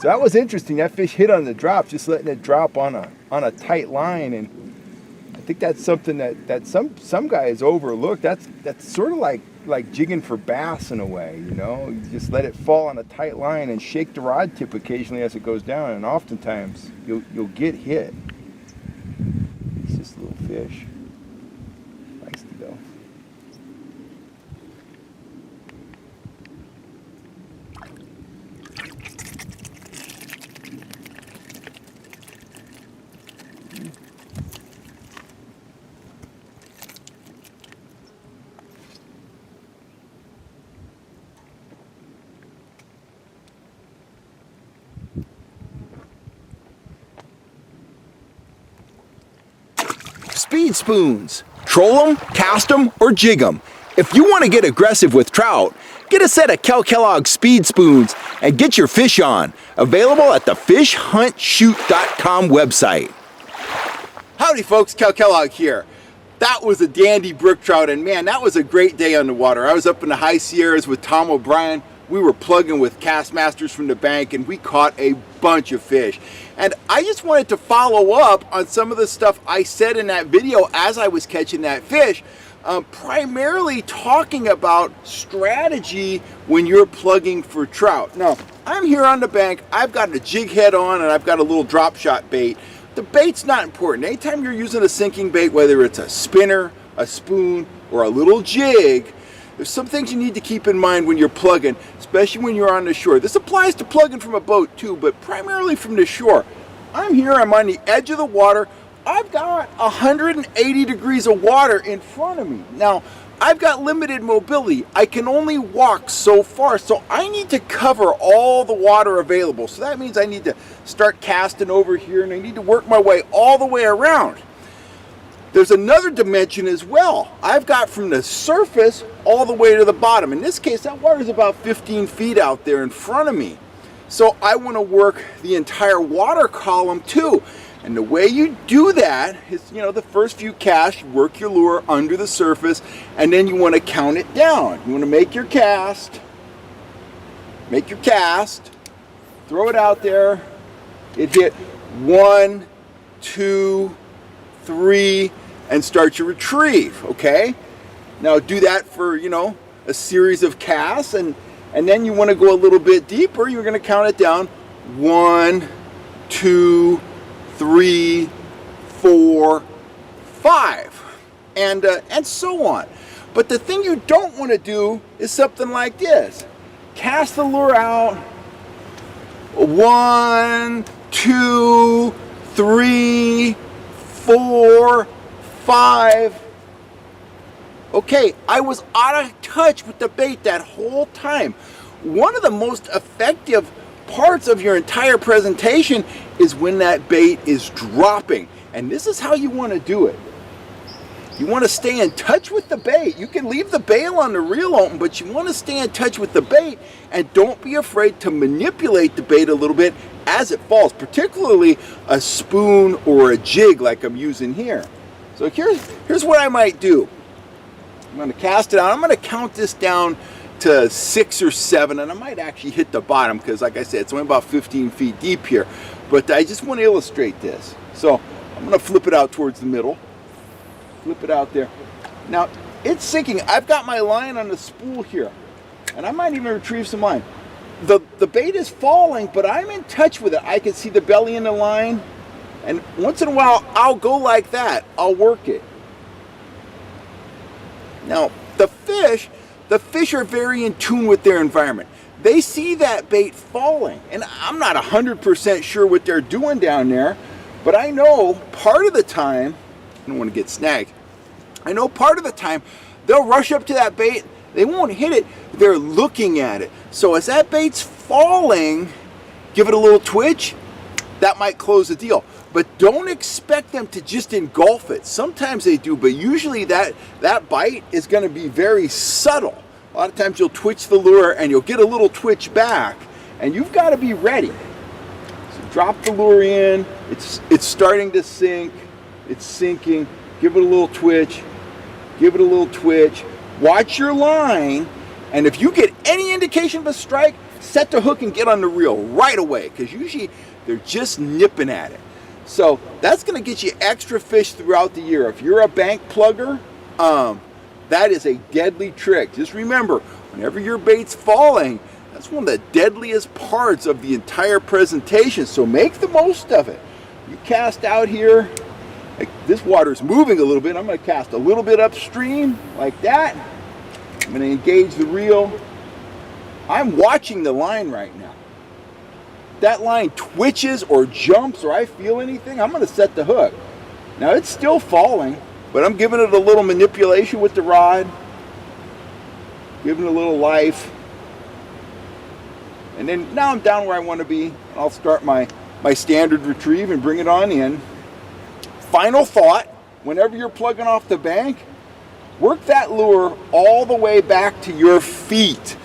So that was interesting. That fish hit on the drop, just letting it drop on a tight line, and I think that's something that some guys overlook. That's sort of like jigging for bass in a way, you know. You just let it fall on a tight line and shake the rod tip occasionally as it goes down, and oftentimes you'll get hit. It's just a little fish. Nice to go. Speed spoons. Troll them, cast them, or jig them. If you want to get aggressive with trout, get a set of Kellogg speed spoons and get your fish on. Available at the fishhuntshoot.com website. Howdy folks, Kellogg here. That was a dandy brook trout, and man, that was a great day on the water. I was up in the high Sierras with Tom O'Brien. We were plugging with cast masters from the bank, and we caught a bunch of fish. And I just wanted to follow up on some of the stuff I said in that video as I was catching that fish, primarily talking about strategy when you're plugging for trout. Now, I'm here on the bank, I've got a jig head on, and I've got a little drop shot bait. The bait's not important. Anytime you're using a sinking bait, whether it's a spinner, a spoon, or a little jig, there's some things you need to keep in mind when you're plugging, especially when you're on the shore. This applies to plugging from a boat too, but primarily from the shore. I'm here, I'm on the edge of the water. I've got 180 degrees of water in front of me. Now, I've got limited mobility. I can only walk so far, so I need to cover all the water available. So that means I need to start casting over here, and I need to work my way all the way around. There's another dimension as well. I've got from the surface all the way to the bottom. In this case, that water is about 15 feet out there in front of me. So I want to work the entire water column too. And the way you do that is, you know, the first few casts, you work your lure under the surface, and then you want to count it down. You want to make your cast, throw it out there. It hit 1, 2, 3, and start your retrieve, okay? Now do that for, you know, a series of casts, and then you want to go a little bit deeper. You're going to count it down. 1, 2, 3, 4, 5, and so on. But the thing you don't want to do is something like this. Cast the lure out. 1, 2, 3, 4, 5. Okay, I was out of touch with the bait that whole time. One of the most effective parts of your entire presentation is when that bait is dropping. And this is how you want to do it. You want to stay in touch with the bait. You can leave the bail on the reel open, but you want to stay in touch with the bait, and don't be afraid to manipulate the bait a little bit as it falls, particularly a spoon or a jig like I'm using here. So here's what I might do. I'm going to cast it out. I'm going to count this down to 6 or 7, and I might actually hit the bottom because, like I said, it's only about 15 feet deep here. But I just want to illustrate this. So I'm going to flip it out towards the middle. Flip it out there. Now, it's sinking. I've got my line on the spool here, and I might even retrieve some line. The bait is falling, but I'm in touch with it. I can see the belly in the line, and once in a while, I'll go like that. I'll work it. Now, the fish are very in tune with their environment. They see that bait falling, and I'm not 100% sure what they're doing down there, but I know part of the time, I don't want to get snagged, I know part of the time they'll rush up to that bait, they won't hit it, they're looking at it. So as that bait's falling, give it a little twitch, that might close the deal. But don't expect them to just engulf it. Sometimes they do, but usually that bite is going to be very subtle. A lot of times you'll twitch the lure and you'll get a little twitch back, and you've got to be ready. So drop the lure in, it's starting to sink, it's sinking, give it a little twitch, give it a little twitch. Watch your line, and if you get any indication of a strike, set the hook and get on the reel right away, because usually they're just nipping at it. So that's going to get you extra fish throughout the year. If you're a bank plugger, that is a deadly trick. Just remember, whenever your bait's falling, that's one of the deadliest parts of the entire presentation. So make the most of it. You cast out here, like this water's moving a little bit. I'm going to cast a little bit upstream like that. I'm going to engage the reel. I'm watching the line right now. If that line twitches or jumps or I feel anything, I'm going to set the hook. Now it's still falling, but I'm giving it a little manipulation with the rod, giving it a little life. And then now I'm down where I want to be. I'll start my standard retrieve and bring it on in. Final thought, whenever you're plugging off the bank, work that lure all the way back to your feet.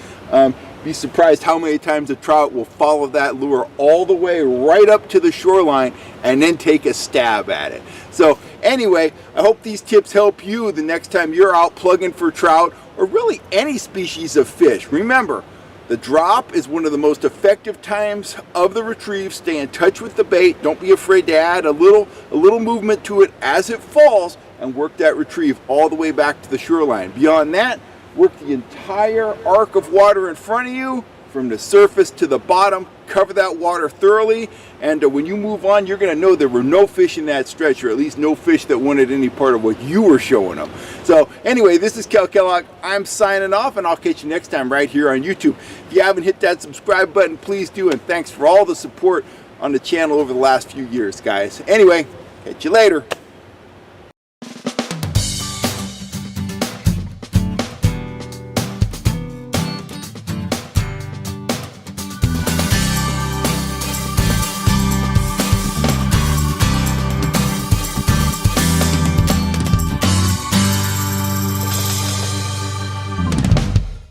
Be surprised how many times a trout will follow that lure all the way right up to the shoreline and then take a stab at it. So anyway, I hope these tips help you the next time you're out plugging for trout or really any species of fish. Remember, the drop is one of the most effective times of the retrieve. Stay in touch with the bait. Don't be afraid to add a little movement to it as it falls and work that retrieve all the way back to the shoreline. Beyond that, work the entire arc of water in front of you from the surface to the bottom. Cover that water thoroughly, and when you move on, you're going to know there were no fish in that stretch, or at least no fish that wanted any part of what you were showing them. So anyway, this is Cal Kellogg. I'm signing off, and I'll catch you next time right here on YouTube. If you haven't hit that subscribe button, please do, and thanks for all the support on the channel over the last few years, guys. Anyway, catch you later.